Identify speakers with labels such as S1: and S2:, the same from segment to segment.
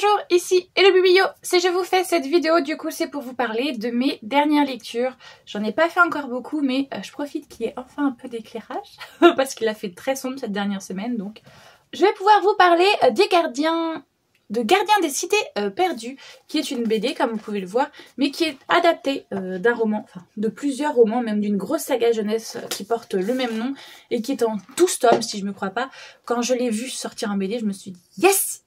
S1: Bonjour, ici Hello Bubio. Si je vous fais cette vidéo, du coup c'est pour vous parler de mes dernières lectures. J'en ai pas fait encore beaucoup, mais je profite qu'il y ait enfin un peu d'éclairage parce qu'il a fait très sombre cette dernière semaine. Donc je vais pouvoir vous parler des Gardiens des Cités Perdues, qui est une BD comme vous pouvez le voir, mais qui est adaptée d'un roman, enfin de plusieurs romans, même d'une grosse saga jeunesse qui porte le même nom et qui est en 12 tomes si je me crois pas. Quand je l'ai vu sortir en BD, je me suis dit yes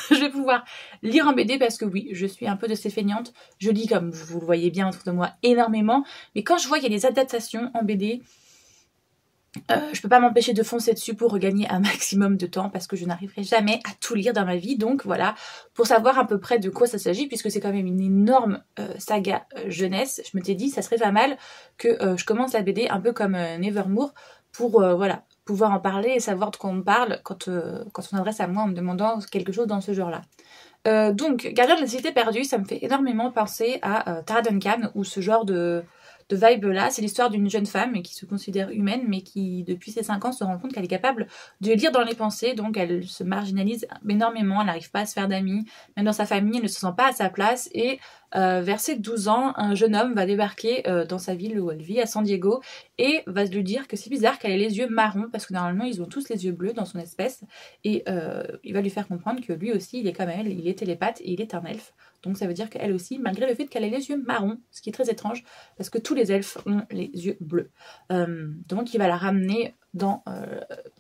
S1: je vais pouvoir lire en BD parce que oui, je suis un peu de ces feignantes. Je lis, comme vous le voyez bien autour de moi, énormément. Mais quand je vois qu'il y a des adaptations en BD, je peux pas m'empêcher de foncer dessus pour regagner un maximum de temps parce que je n'arriverai jamais à tout lire dans ma vie. Donc voilà, pour savoir à peu près de quoi ça s'agit, puisque c'est quand même une énorme saga jeunesse, je m'étais dit ça serait pas mal que je commence la BD un peu comme Nevermore pour voilà, pouvoir en parler et savoir de quoi on parle quand on s'adresse à moi en me demandant quelque chose dans ce genre-là. Donc, Gardien de la Cité Perdue, ça me fait énormément penser à Tara Duncan ou ce genre de vibe là. C'est l'histoire d'une jeune femme qui se considère humaine mais qui depuis ses 5 ans se rend compte qu'elle est capable de lire dans les pensées, donc elle se marginalise énormément, elle n'arrive pas à se faire d'amis, même dans sa famille elle ne se sent pas à sa place et vers ses 12 ans, un jeune homme va débarquer dans sa ville où elle vit, à San Diego, et va lui dire que c'est bizarre qu'elle ait les yeux marrons parce que normalement ils ont tous les yeux bleus dans son espèce, et il va lui faire comprendre que lui aussi il est comme elle, il est télépathe et il est un elfe. Donc ça veut dire qu'elle aussi, malgré le fait qu'elle ait les yeux marrons, ce qui est très étrange, parce que tous les elfes ont les yeux bleus. Donc il va la ramener dans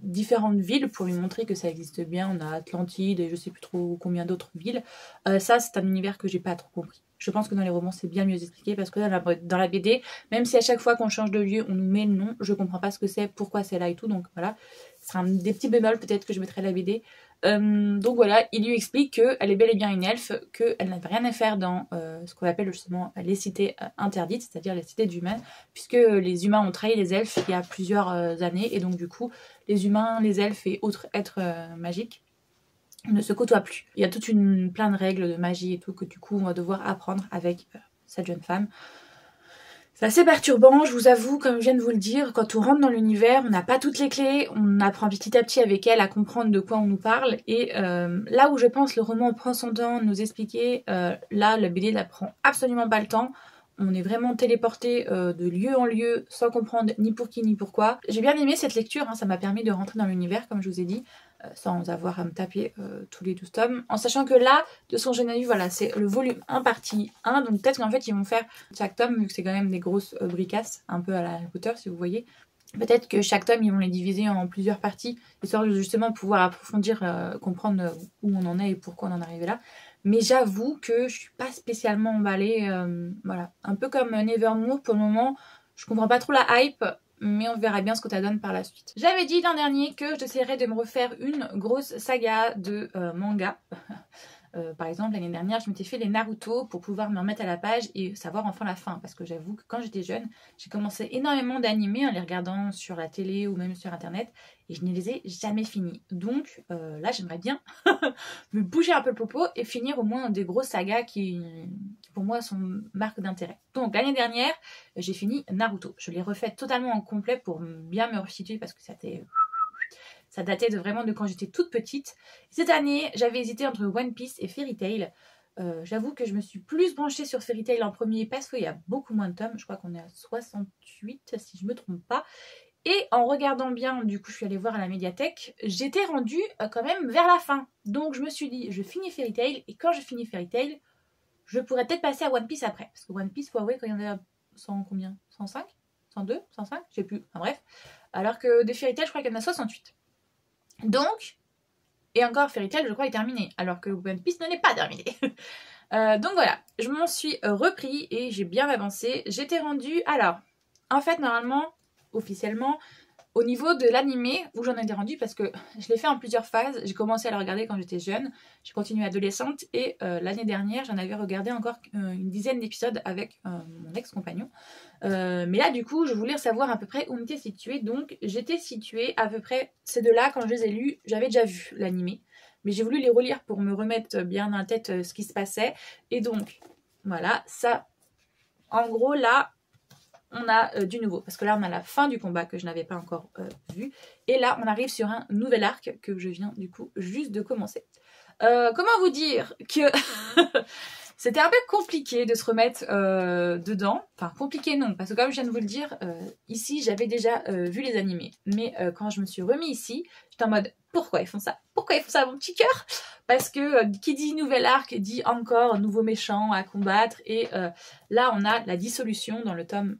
S1: différentes villes pour lui montrer que ça existe bien. On a Atlantide et je sais plus trop combien d'autres villes. Ça c'est un univers que j'ai pas trop compris. Je pense que dans les romans c'est bien mieux expliqué, parce que dans la BD, même si à chaque fois qu'on change de lieu on nous met le nom, je comprends pas ce que c'est, pourquoi c'est là et tout, donc voilà. Ce sera des petits bémols peut-être que je mettrai à la BD. Donc voilà, il lui explique qu'elle est bel et bien une elfe, qu'elle n'avait rien à faire dans ce qu'on appelle justement les cités interdites, c'est-à-dire les cités d'humains, puisque les humains ont trahi les elfes il y a plusieurs années, et donc du coup les humains, les elfes et autres êtres magiques ne se côtoient plus. Il y a plein de règles de magie et tout que du coup on va devoir apprendre avec cette jeune femme. C'est assez perturbant, je vous avoue, comme je viens de vous le dire, quand on rentre dans l'univers, on n'a pas toutes les clés, on apprend petit à petit avec elle à comprendre de quoi on nous parle, et là où je pense le roman prend son temps de nous expliquer, là la BD ne prend absolument pas le temps. On est vraiment téléporté de lieu en lieu sans comprendre ni pour qui ni pourquoi. J'ai bien aimé cette lecture, hein, ça m'a permis de rentrer dans l'univers comme je vous ai dit, sans avoir à me taper tous les 12 tomes. En sachant que là, de son jeune avis, voilà, c'est le volume 1 partie 1, donc peut-être qu'en fait ils vont faire chaque tome, vu que c'est quand même des grosses bricasses, un peu à la Harry Potter si vous voyez. Peut-être que chaque tome ils vont les diviser en plusieurs parties, histoire de justement pouvoir approfondir, comprendre où on en est et pourquoi on en est arrivé là. Mais j'avoue que je suis pas spécialement emballée, voilà. Un peu comme Nevermore pour le moment, je comprends pas trop la hype, mais on verra bien ce que ça donne par la suite. J'avais dit l'an dernier que j'essaierais de me refaire une grosse saga de manga. Par exemple, l'année dernière, je m'étais fait les Naruto pour pouvoir me remettre à la page et savoir enfin la fin. Parce que j'avoue que quand j'étais jeune, j'ai commencé énormément d'animés en les regardant sur la télé ou même sur internet. Et je ne les ai jamais finis. Donc là, j'aimerais bien me bouger un peu le popo et finir au moins des grosses sagas qui pour moi sont marque d'intérêt. Donc l'année dernière, j'ai fini Naruto. Je l'ai refait totalement en complet pour bien me resituer parce que ça datait vraiment de quand j'étais toute petite. Cette année, j'avais hésité entre One Piece et Fairy Tail. J'avoue que je me suis plus branchée sur Fairy Tail en premier parce qu'il y a beaucoup moins de tomes. Je crois qu'on est à 68 si je ne me trompe pas. Et en regardant bien, du coup je suis allée voir à la médiathèque, j'étais rendue quand même vers la fin. Donc je me suis dit, je finis Fairy Tail, et quand je finis Fairy Tail, je pourrais peut-être passer à One Piece après. Parce que One Piece, faut avouer, quand il y en a 100 combien, 105 102 105 je sais plus, enfin bref. Alors que des Fairy Tail, je crois qu'il y en a 68. Donc, et encore Fairy Tail, je crois, est terminé, alors que One Piece ne l'est pas terminé. Donc voilà, je m'en suis repris et j'ai bien avancé. J'étais rendue, alors, en fait, normalement, officiellement, au niveau de l'animé, où j'en étais rendue, parce que je l'ai fait en plusieurs phases. J'ai commencé à le regarder quand j'étais jeune, j'ai continué adolescente, et l'année dernière, j'en avais regardé encore une dizaine d'épisodes avec mon ex-compagnon. Mais là, du coup, je voulais savoir à peu près où on était situé. Donc, j'étais située à peu près, ces deux-là, quand je les ai lus, j'avais déjà vu l'animé. Mais j'ai voulu les relire pour me remettre bien dans la tête ce qui se passait. Et donc, voilà, ça, en gros, là, on a du nouveau. Parce que là, on a la fin du combat que je n'avais pas encore vu. Et là, on arrive sur un nouvel arc que je viens, du coup, juste de commencer. Comment vous dire que c'était un peu compliqué de se remettre dedans. Enfin, compliqué non, parce que comme je viens de vous le dire, ici j'avais déjà vu les animés. Mais quand je me suis remis ici, j'étais en mode pourquoi ils font ça? Pourquoi ils font ça à mon petit cœur? Parce que qui dit nouvel arc dit encore nouveau méchant à combattre. Et là on a la dissolution dans le tome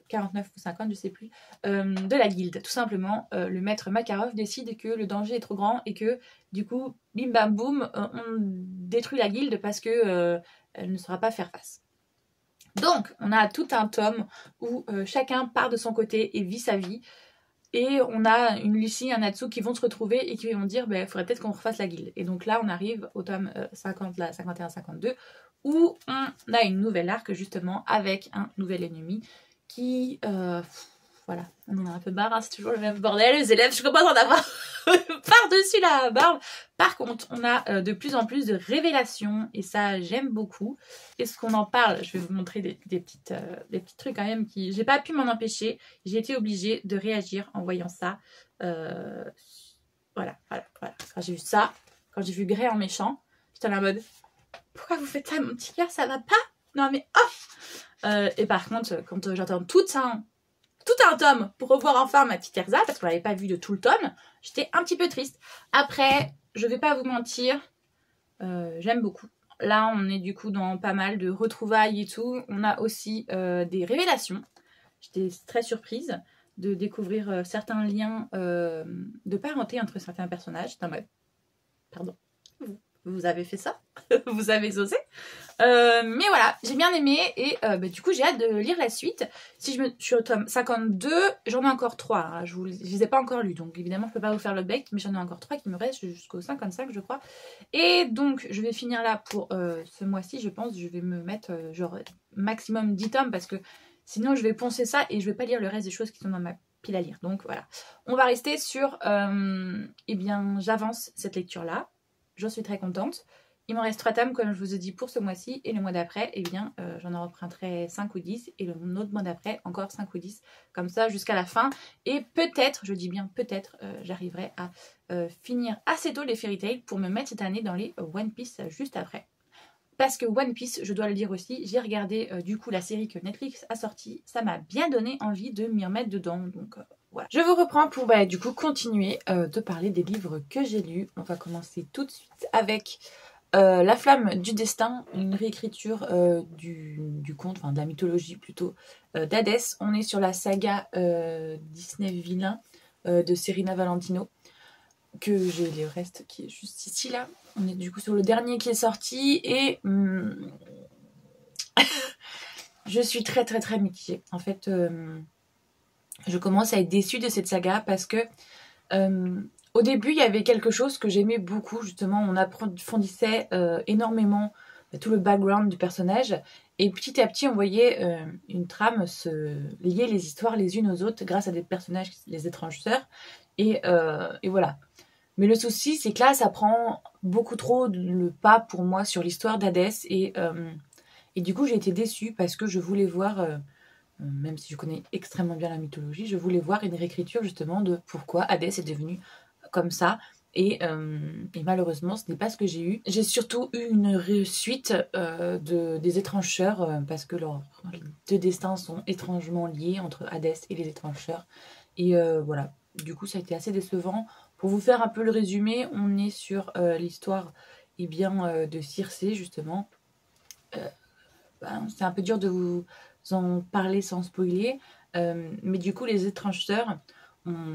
S1: 49 ou 50, je sais plus, de la guilde. Tout simplement, le maître Makarov décide que le danger est trop grand et que du coup, bim bam boum, on détruit la guilde parce que elle ne saura pas faire face. Donc, on a tout un tome où chacun part de son côté et vit sa vie. Et on a une Lucie, un Natsu qui vont se retrouver et qui vont dire il faudrait peut-être qu'on refasse la guilde. Et donc là, on arrive au tome 50, 51, 52, où on a une nouvelle arc justement avec un nouvel ennemi qui... voilà, on en a un peu marre, hein, c'est toujours le même bordel, les élèves, je commence à en avoir par-dessus la barbe. Par contre, on a de plus en plus de révélations et ça, j'aime beaucoup. Est-ce qu'on en parle? Je vais vous montrer des petits trucs quand même qui... J'ai pas pu m'en empêcher, j'ai été obligée de réagir en voyant ça. Voilà. Quand j'ai vu ça, quand j'ai vu Grey en méchant, j'étais en mode pourquoi vous faites ça, mon petit cœur, ça va pas? Non mais oh. Et par contre, quand j'entends tout un tome pour revoir enfin ma petite Erza, parce qu'on l'avait pas vu de tout le tome, j'étais un petit peu triste. Après, je vais pas vous mentir, j'aime beaucoup. Là, on est du coup dans pas mal de retrouvailles et tout. On a aussi des révélations. J'étais très surprise de découvrir certains liens de parenté entre certains personnages. J'étais en mode, pardon, vous avez fait ça? Vous avez osé? Mais voilà, j'ai bien aimé et du coup j'ai hâte de lire la suite. Si je suis au tome 52, j'en ai encore 3. Hein. Je les ai pas encore lus, donc évidemment je peux pas vous faire le bec, mais j'en ai encore 3 qui me restent jusqu'au 55 je crois. Et donc je vais finir là pour ce mois-ci, je pense. Je vais me mettre genre maximum 10 tomes parce que sinon je vais poncer ça et je vais pas lire le reste des choses qui sont dans ma pile à lire. Donc voilà, on va rester sur eh bien j'avance cette lecture là. J'en suis très contente. Il m'en reste 3 tomes, comme je vous ai dit, pour ce mois-ci. Et le mois d'après, eh bien, j'en emprunterai 5 ou 10. Et le autre mois d'après, encore 5 ou 10. Comme ça, jusqu'à la fin. Et peut-être, je dis bien peut-être, j'arriverai à finir assez tôt les Fairy Tail pour me mettre cette année dans les One Piece juste après. Parce que One Piece, je dois le dire aussi, j'ai regardé du coup la série que Netflix a sortie. Ça m'a bien donné envie de m'y remettre dedans. Donc... voilà. Je vous reprends pour du coup continuer de parler des livres que j'ai lus. On va commencer tout de suite avec La Flamme du Destin, une réécriture du conte, enfin de la mythologie plutôt, d'Hadès. On est sur la saga Disney Villain de Serena Valentino, que j'ai le reste qui est juste ici là. On est du coup sur le dernier qui est sorti et je suis très mitigée. En fait, je commence à être déçue de cette saga parce que au début, il y avait quelque chose que j'aimais beaucoup, justement, on approfondissait énormément tout le background du personnage, et petit à petit, on voyait une trame se lier les histoires les unes aux autres grâce à des personnages, les étranges sœurs, et voilà. Mais le souci, c'est que là, ça prend beaucoup trop le pas pour moi sur l'histoire d'Hadès, et du coup, j'ai été déçue parce que je voulais voir... même si je connais extrêmement bien la mythologie, je voulais voir une réécriture justement de pourquoi Hadès est devenu comme ça. Et malheureusement, ce n'est pas ce que j'ai eu. J'ai surtout eu une suite des étranges sœurs parce que leurs deux destins sont étrangement liés entre Hadès et les étranges sœurs. Et voilà, du coup, ça a été assez décevant. Pour vous faire un peu le résumé, on est sur l'histoire de Circé, justement. C'est un peu dur de vous en parler sans spoiler, mais du coup les étranges sœurs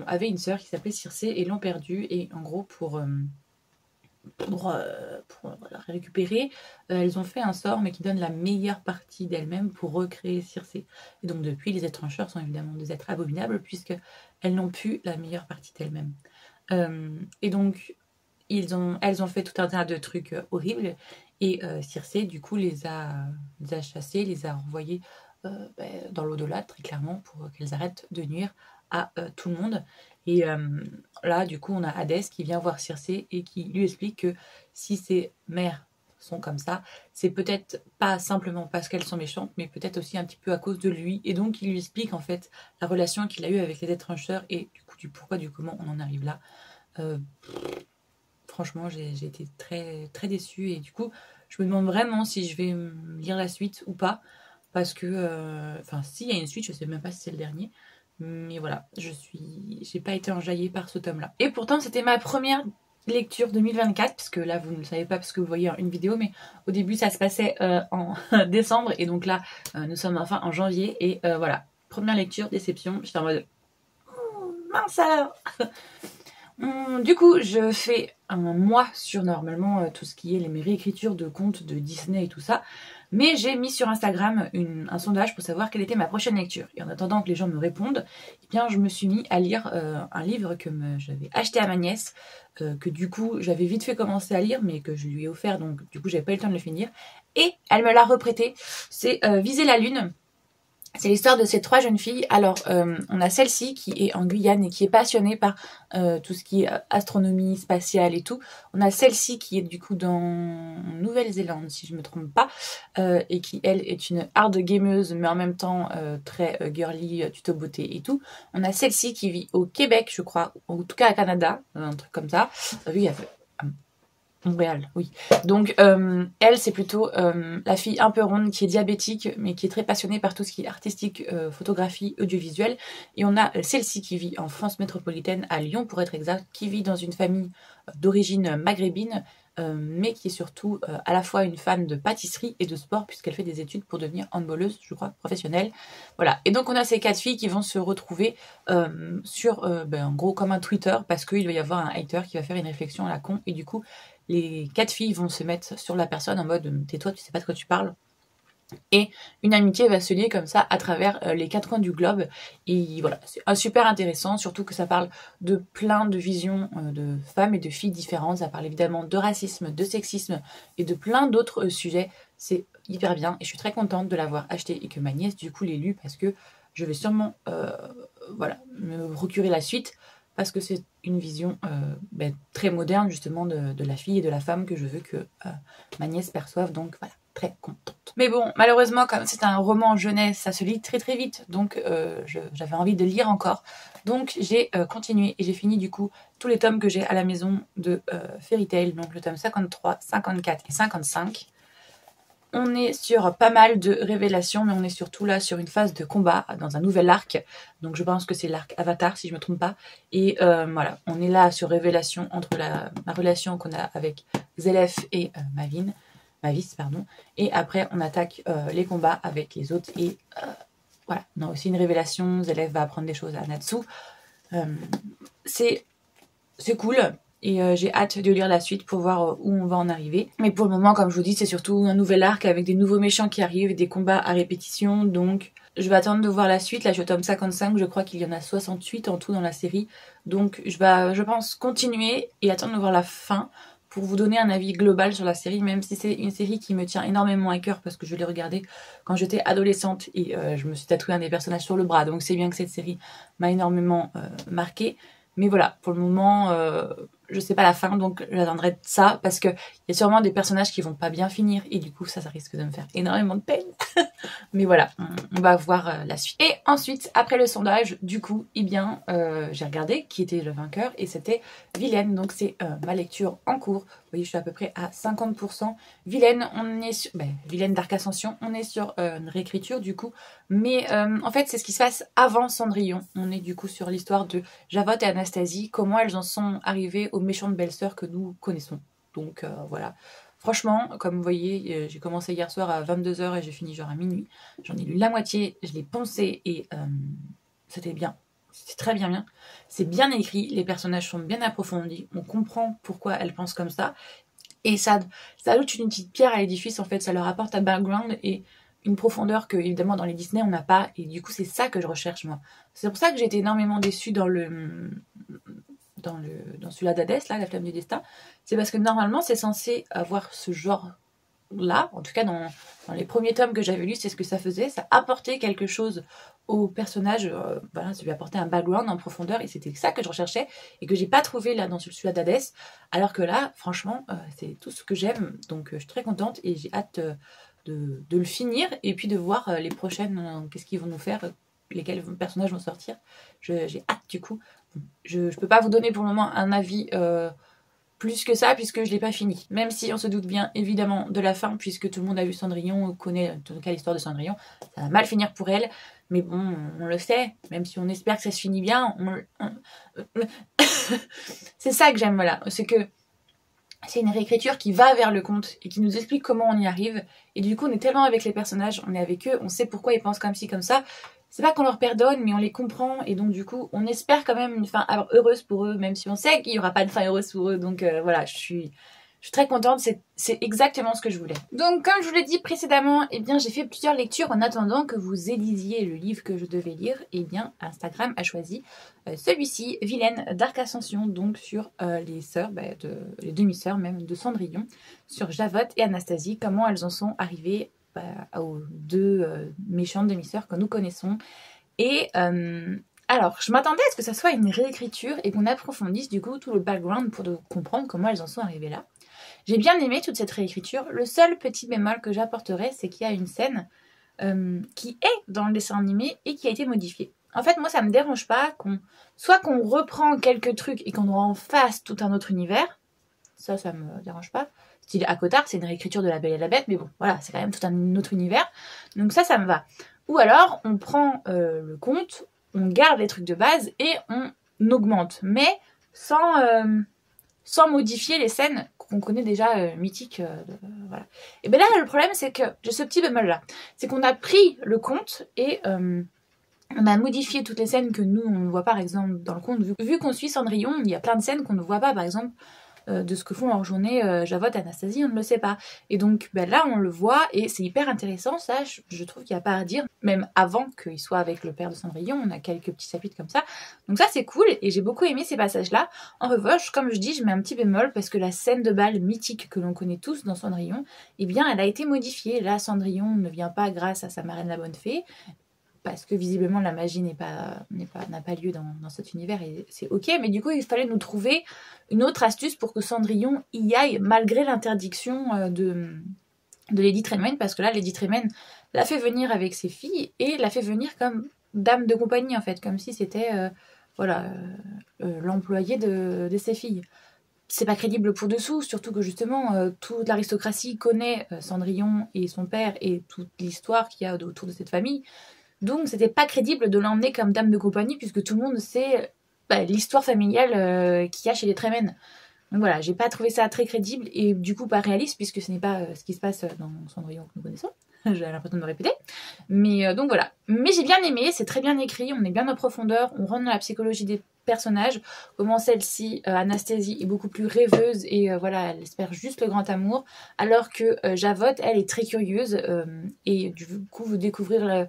S1: avaient une sœur qui s'appelait Circé et l'ont perdue, et en gros pour la récupérer, elles ont fait un sort mais qui donne la meilleure partie d'elles-mêmes pour recréer Circé. Et donc depuis, les étranges sœurs sont évidemment des êtres abominables puisque elles n'ont plus la meilleure partie d'elles-mêmes. Et donc elles ont fait tout un tas de trucs horribles, et Circé du coup les a chassées, les a renvoyées dans l'au-delà, très clairement, pour qu'elles arrêtent de nuire à tout le monde. Et là, du coup, on a Hadès qui vient voir Circé et qui lui explique que si ses mères sont comme ça, c'est peut-être pas simplement parce qu'elles sont méchantes, mais peut-être aussi un petit peu à cause de lui. Et donc, il lui explique en fait la relation qu'il a eue avec les étranges sœurs et du coup, du pourquoi, du comment on en arrive là. franchement j'ai été très déçue et du coup je me demande vraiment si je vais lire la suite ou pas parce que enfin s'il y a une suite, je sais même pas si c'est le dernier, mais voilà, j'ai pas été enjaillée par ce tome là et pourtant c'était ma première lecture 2024 parce que là vous ne le savez pas parce que vous voyez une vidéo, mais au début ça se passait en décembre et donc là nous sommes enfin en janvier et voilà, première lecture, déception, j'étais en mode mince alors. Du coup, je fais un mois sur normalement tout ce qui est mes réécritures de contes de Disney et tout ça. Mais j'ai mis sur Instagram un sondage pour savoir quelle était ma prochaine lecture. Et en attendant que les gens me répondent, eh bien, je me suis mis à lire un livre que j'avais acheté à ma nièce, que du coup j'avais vite fait commencer à lire, mais que je lui ai offert, donc du coup j'avais pas eu le temps de le finir. Et elle me l'a reprêté. C'est Viser la Lune. C'est l'histoire de ces 3 jeunes filles. Alors, on a celle-ci qui est en Guyane et qui est passionnée par tout ce qui est astronomie spatiale et tout. On a celle-ci qui est du coup dans Nouvelle-Zélande, si je me trompe pas, et qui, elle, est une hard gameuse, mais en même temps très girly, tuto beauté et tout. On a celle-ci qui vit au Québec, je crois, ou en tout cas à Canada, un truc comme ça. Oui, il y a Montréal, oui. Donc, elle, c'est plutôt la fille un peu ronde qui est diabétique, mais qui est très passionnée par tout ce qui est artistique, photographie, audiovisuel. Et on a celle-ci qui vit en France métropolitaine, à Lyon pour être exact, qui vit dans une famille d'origine maghrébine, mais qui est surtout à la fois une fan de pâtisserie et de sport, puisqu'elle fait des études pour devenir handballeuse, je crois, professionnelle. Voilà. Et donc, on a ces 4 filles qui vont se retrouver sur, en gros, comme un Twitter, parce qu'il va y avoir un hater qui va faire une réflexion à la con, et du coup, les 4 filles vont se mettre sur la personne en mode tais-toi, tu sais pas de quoi tu parles. Et une amitié va se lier comme ça à travers les 4 coins du globe. Et voilà, c'est super intéressant, surtout que ça parle de plein de visions de femmes et de filles différentes. Ça parle évidemment de racisme, de sexisme et de plein d'autres sujets. C'est hyper bien et je suis très contente de l'avoir acheté et que ma nièce du coup l'ait lu parce que je vais sûrement voilà, me procurer la suite. Parce que c'est une vision très moderne justement de la fille et de la femme que je veux que ma nièce perçoive. Donc voilà, très contente. Mais bon, malheureusement, comme c'est un roman jeunesse, ça se lit très vite. Donc j'avais envie de lire encore. Donc j'ai continué et j'ai fini du coup tous les tomes que j'ai à la maison de Fairy Tail. Donc le tome 53, 54 et 55. On est sur pas mal de révélations, mais on est surtout là sur une phase de combat dans un nouvel arc. Donc je pense que c'est l'arc Avatar, si je ne me trompe pas. Et voilà, on est là sur révélation entre la relation qu'on a avec Zélef et Mavis, pardon. Et après, on attaque les combats avec les autres. Et voilà, on a aussi une révélation. Zélef va apprendre des choses à Natsu. C'est cool. Et j'ai hâte de lire la suite pour voir où on va en arriver. Mais pour le moment, comme je vous dis, c'est surtout un nouvel arc avec des nouveaux méchants qui arrivent et des combats à répétition. Donc je vais attendre de voir la suite. Là, je suis au tome 55. Je crois qu'il y en a 68 en tout dans la série. Donc je pense, continuer et attendre de voir la fin pour vous donner un avis global sur la série, même si c'est une série qui me tient énormément à cœur parce que je l'ai regardée quand j'étais adolescente et je me suis tatoué un des personnages sur le bras. Donc c'est bien que cette série m'a énormément marquée. Mais voilà, pour le moment, je sais pas la fin, donc j'attendrai ça, parce que il y a sûrement des personnages qui vont pas bien finir, et du coup ça risque de me faire énormément de peine. Mais voilà, on va voir la suite. Et ensuite, après le sondage, du coup, eh bien, j'ai regardé qui était le vainqueur, et c'était Vilaine, donc c'est ma lecture en cours. Vous voyez, je suis à peu près à 50%. Vilaine, on est sur... Vilaine d'Arc Ascension, on est sur une réécriture, du coup, mais en fait, c'est ce qui se passe avant Cendrillon. On est du coup sur l'histoire de Javotte et Anastasie, comment elles en sont arrivées aux méchantes belles-sœurs que nous connaissons. Donc voilà. Franchement, comme vous voyez, j'ai commencé hier soir à 22h et j'ai fini genre à minuit. J'en ai lu la moitié, je l'ai poncé et c'était bien. C'était très bien. C'est bien écrit, les personnages sont bien approfondis, on comprend pourquoi elles pensent comme ça. Et ça ajoute une petite pierre à l'édifice, en fait, ça leur apporte un background et une profondeur que, évidemment, dans les Disney, on n'a pas. Et du coup, c'est ça que je recherche, moi. C'est pour ça que j'ai été énormément déçue dans celui-là d'Hadès, là, La Flamme du Destin. C'est parce que, normalement, c'est censé avoir ce genre-là. En tout cas, dans les premiers tomes que j'avais lus, c'est ce que ça faisait. Ça apportait quelque chose au personnage. Voilà, ça lui apportait un background en profondeur. Et c'était ça que je recherchais et que j'ai pas trouvé, là, dans celui-là d'Hadès. Alors que là, franchement, c'est tout ce que j'aime. Donc, je suis très contente et j'ai hâte... de le finir et puis de voir les prochaines, qu'est-ce qu'ils vont nous faire, lesquels personnages vont sortir. J'ai hâte du coup. Je peux pas vous donner pour le moment un avis plus que ça puisque je l'ai pas fini. Même si on se doute bien évidemment de la fin puisque tout le monde a vu Cendrillon, connaît en tout cas l'histoire de Cendrillon. Ça va mal finir pour elle. Mais bon, on le sait, même si on espère que ça se finit bien, c'est ça que j'aime, voilà. C'est que c'est une réécriture qui va vers le conte et qui nous explique comment on y arrive. Et du coup, on est tellement avec les personnages, on est avec eux, on sait pourquoi ils pensent comme ci, comme ça. C'est pas qu'on leur pardonne, mais on les comprend. Et donc, du coup, on espère quand même une fin heureuse pour eux, même si on sait qu'il y aura pas de fin heureuse pour eux. Donc voilà, je suis très contente, c'est exactement ce que je voulais. Donc comme je vous l'ai dit précédemment, eh bien j'ai fait plusieurs lectures en attendant que vous élisiez le livre que je devais lire. Et bien Instagram a choisi celui-ci, Vilaine Dark Ascension, donc sur les sœurs, les demi-sœurs même de Cendrillon, sur Javotte et Anastasie, comment elles en sont arrivées aux deux méchantes demi-sœurs que nous connaissons. Et alors, je m'attendais à ce que ça soit une réécriture et qu'on approfondisse du coup tout le background pour comprendre comment elles en sont arrivées là. J'ai bien aimé toute cette réécriture. Le seul petit bémol que j'apporterai, c'est qu'il y a une scène qui est dans le dessin animé et qui a été modifiée. En fait, moi, ça me dérange pas soit qu'on reprend quelques trucs et qu'on en fasse tout un autre univers. Ça me dérange pas. Style Akotard, c'est une réécriture de La Belle et la Bête, mais bon, voilà, c'est quand même tout un autre univers. Donc ça me va. Ou alors, on prend le conte, on garde les trucs de base et on augmente, mais sans modifier les scènes qu'on connaît déjà mythiques. Voilà. Et bien là, le problème, c'est que j'ai ce petit bémol là. C'est qu'on a pris le conte et on a modifié toutes les scènes que nous, on ne voit pas, par exemple, dans le conte. Vu qu'on suit Cendrillon, il y a plein de scènes qu'on ne voit pas, par exemple, de ce que font leur journée Javotte et Anastasie, on ne le sait pas. Et donc là, on le voit et c'est hyper intéressant. Ça, je trouve qu'il n'y a pas à dire. Même avant qu'il soit avec le père de Cendrillon, on a quelques petits chapitres comme ça. Donc ça, c'est cool et j'ai beaucoup aimé ces passages-là. En revanche, comme je dis, je mets un petit bémol parce que la scène de bal mythique que l'on connaît tous dans Cendrillon, eh bien, elle a été modifiée. Là, Cendrillon ne vient pas grâce à sa marraine la bonne fée, parce que visiblement la magie n'a pas lieu dans cet univers et c'est ok, mais du coup il fallait nous trouver une autre astuce pour que Cendrillon y aille malgré l'interdiction de Lady Tremaine, parce que là Lady Tremaine l'a fait venir avec ses filles et l'a fait venir comme dame de compagnie en fait, comme si c'était l'employé de ses filles. C'est pas crédible pour dessous, surtout que justement toute l'aristocratie connaît Cendrillon et son père et toute l'histoire qu'il y a autour de cette famille. Donc c'était pas crédible de l'emmener comme dame de compagnie puisque tout le monde sait l'histoire familiale qu'il y a chez les Tremaine. Donc voilà, j'ai pas trouvé ça très crédible et du coup pas réaliste puisque ce n'est pas ce qui se passe dans Cendrillon que nous connaissons. J'ai l'impression de me répéter. Mais donc voilà. Mais j'ai bien aimé, c'est très bien écrit, on est bien en profondeur, on rentre dans la psychologie des personnages, comment celle-ci, Anastasie, est beaucoup plus rêveuse et elle espère juste le grand amour, alors que Javotte, elle, est très curieuse et du coup vous découvrir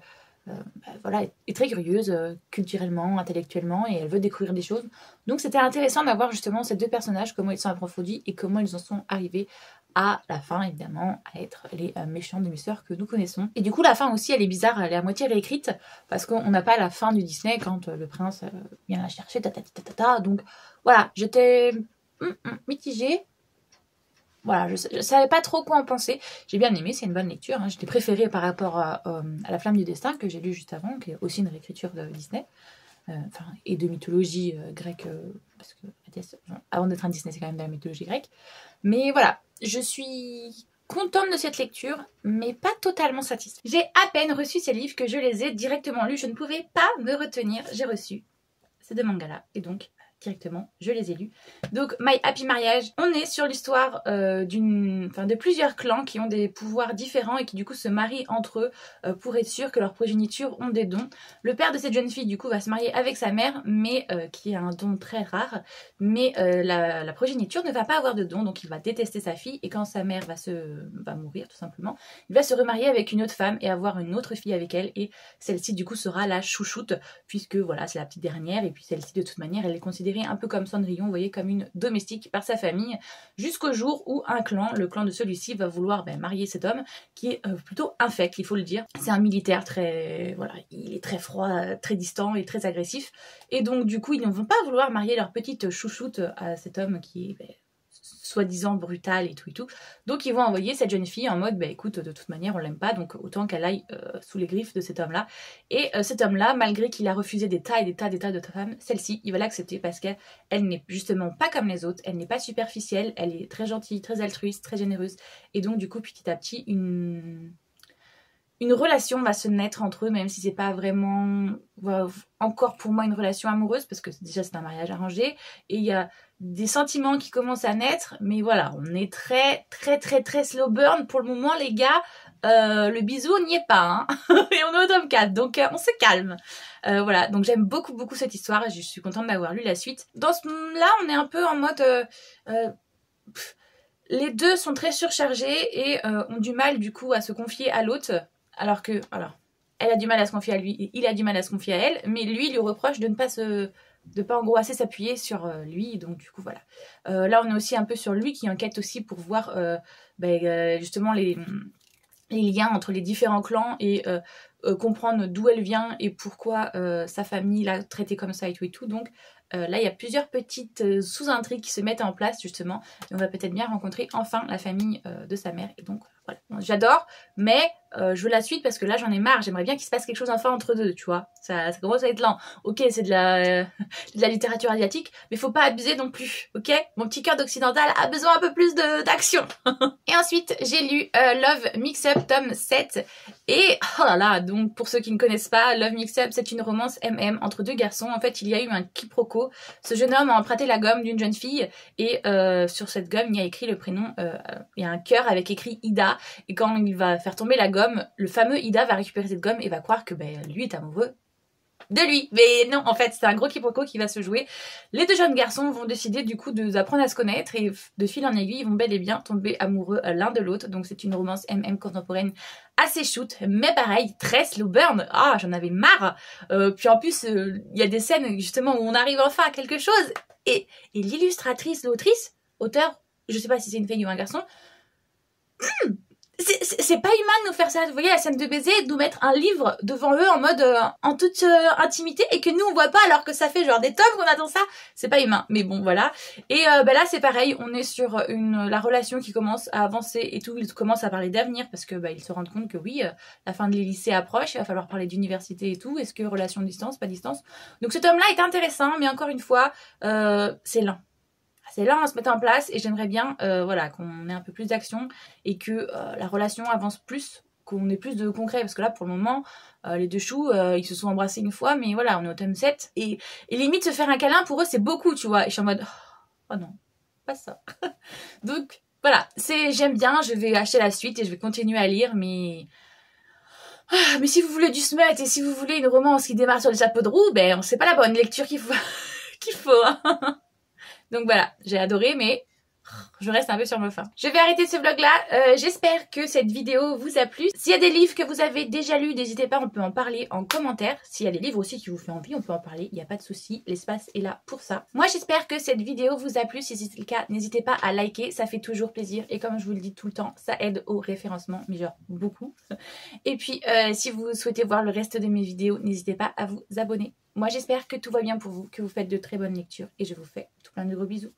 S1: est très curieuse culturellement, intellectuellement et elle veut découvrir des choses. Donc c'était intéressant d'avoir justement ces deux personnages, comment ils sont approfondis et comment ils en sont arrivés à la fin évidemment à être les méchants demi-sœurs que nous connaissons. Et du coup la fin aussi elle est bizarre, elle est à moitié réécrite parce qu'on n'a pas la fin du Disney quand le prince vient la chercher, donc voilà, j'étais mitigée. Voilà, je savais pas trop quoi en penser. J'ai bien aimé, c'est une bonne lecture. Hein. Je l'ai préférée par rapport à La Flamme du Destin que j'ai lu juste avant, qui est aussi une réécriture de Disney. Et de mythologie grecque, parce que avant d'être un Disney, c'est quand même de la mythologie grecque. Mais voilà, je suis contente de cette lecture, mais pas totalement satisfaite. J'ai à peine reçu ces livres que je les ai directement lus. Je ne pouvais pas me retenir. J'ai reçu ces deux mangas-là, et donc directement, je les ai lus. Donc, My Happy Marriage, on est sur l'histoire de plusieurs clans qui ont des pouvoirs différents et qui du coup se marient entre eux pour être sûr que leur progéniture ont des dons. Le père de cette jeune fille du coup va se marier avec sa mère, mais qui a un don très rare, mais la progéniture ne va pas avoir de don, donc il va détester sa fille et quand sa mère va mourir tout simplement, il va se remarier avec une autre femme et avoir une autre fille avec elle et celle-ci du coup sera la chouchoute puisque voilà c'est la petite dernière et puis celle-ci de toute manière elle est considérée un peu comme Cendrillon, vous voyez, comme une domestique par sa famille, jusqu'au jour où un clan, le clan de celui-ci, va vouloir marier cet homme qui est plutôt infect, il faut le dire. C'est un militaire il est très froid, très distant et très agressif, et donc du coup ils ne vont pas vouloir marier leur petite chouchoute à cet homme qui est soi-disant brutale et tout et tout. Donc ils vont envoyer cette jeune fille en mode bah écoute, de toute manière on l'aime pas, donc autant qu'elle aille sous les griffes de cet homme-là. Et cet homme-là, malgré qu'il a refusé des tas et des tas de femmes, celle-ci, il va l'accepter parce qu'elle n'est justement pas comme les autres, elle n'est pas superficielle, elle est très gentille, très altruiste, très généreuse. Et donc du coup petit à petit une relation va se naître entre eux, même si c'est pas vraiment encore pour moi une relation amoureuse, parce que déjà c'est un mariage arrangé, et il y a des sentiments qui commencent à naître, mais voilà, on est très slow burn pour le moment les gars, le bisou on n'y est pas, hein. Et on est au tome 4, donc on se calme. Voilà, donc j'aime beaucoup cette histoire, et je suis contente d'avoir lu la suite. Dans ce là on est un peu en mode... les deux sont très surchargés et ont du mal du coup à se confier à l'autre. Alors elle a du mal à se confier à lui et il a du mal à se confier à elle, mais lui reproche de ne pas en gros assez s'appuyer sur lui, donc du coup voilà. Là on est aussi un peu sur lui qui enquête aussi pour voir justement les liens entre les différents clans et comprendre d'où elle vient et pourquoi sa famille l'a traitée comme ça et tout. Donc là il y a plusieurs petites sous-intrigues qui se mettent en place justement, et on va peut-être bien rencontrer enfin la famille de sa mère, et donc voilà. J'adore, mais je veux la suite parce que là j'en ai marre, j'aimerais bien qu'il se passe quelque chose enfin entre deux, tu vois. Ça commence à être lent. Ok, c'est de la littérature asiatique, mais faut pas abuser non plus, ok. Mon petit cœur d'occidental a besoin un peu plus d'action. Et ensuite j'ai lu Love Mix-Up tome 7, et oh là là, donc pour ceux qui ne connaissent pas, Love Mix-Up c'est une romance MM entre deux garçons. En fait il y a eu un quiproquo, ce jeune homme a emprunté la gomme d'une jeune fille, et sur cette gomme il y a écrit le prénom, il y a un cœur avec écrit Ida. Et quand il va faire tomber la gomme, le fameux Ida va récupérer cette gomme et va croire que lui est amoureux de lui. Mais non, en fait, c'est un gros quiproquo qui va se jouer. Les deux jeunes garçons vont décider du coup d'apprendre à se connaître, et de fil en aiguille, ils vont bel et bien tomber amoureux l'un de l'autre. Donc c'est une romance MM contemporaine assez shoot, mais pareil, très slow burn. Ah, j'en avais marre. Puis en plus, il y a des scènes justement où on arrive enfin à quelque chose. Et l'illustratrice, auteur, je sais pas si c'est une fille ou un garçon, c'est pas humain de nous faire ça. Vous voyez la scène de baiser, de nous mettre un livre devant eux en mode en toute intimité, et que nous on voit pas alors que ça fait genre des tomes qu'on attend ça. C'est pas humain, mais bon voilà. Et là c'est pareil, on est sur la relation qui commence à avancer et tout. Ils commencent à parler d'avenir parce que ils se rendent compte que oui, la fin des lycées approche, il va falloir parler d'université et tout. Est-ce que relation distance, pas distance. Donc ce tome là est intéressant, mais encore une fois c'est lent. C'est là à se mettre en place, et j'aimerais bien voilà, qu'on ait un peu plus d'action et que la relation avance plus, qu'on ait plus de concret, parce que là pour le moment les deux choux ils se sont embrassés une fois, mais voilà on est au tome 7 et limite se faire un câlin pour eux c'est beaucoup, tu vois, et je suis en mode oh non, pas ça. Donc voilà, j'aime bien, je vais acheter la suite et je vais continuer à lire, mais si vous voulez du smut et si vous voulez une romance qui démarre sur le chapeau de roue, c'est pas la bonne lecture qu'il faut qu'il faut hein. Donc voilà, j'ai adoré, mais je reste un peu sur ma faim. Je vais arrêter ce vlog là, j'espère que cette vidéo vous a plu. S'il y a des livres que vous avez déjà lus, n'hésitez pas, on peut en parler en commentaire. S'il y a des livres aussi qui vous font envie, on peut en parler, il n'y a pas de souci, l'espace est là pour ça. Moi j'espère que cette vidéo vous a plu, si c'est le cas, n'hésitez pas à liker, ça fait toujours plaisir, et comme je vous le dis tout le temps, ça aide au référencement, mais genre beaucoup. Et puis si vous souhaitez voir le reste de mes vidéos, n'hésitez pas à vous abonner. Moi j'espère que tout va bien pour vous, que vous faites de très bonnes lectures, et je vous fais tout plein de gros bisous.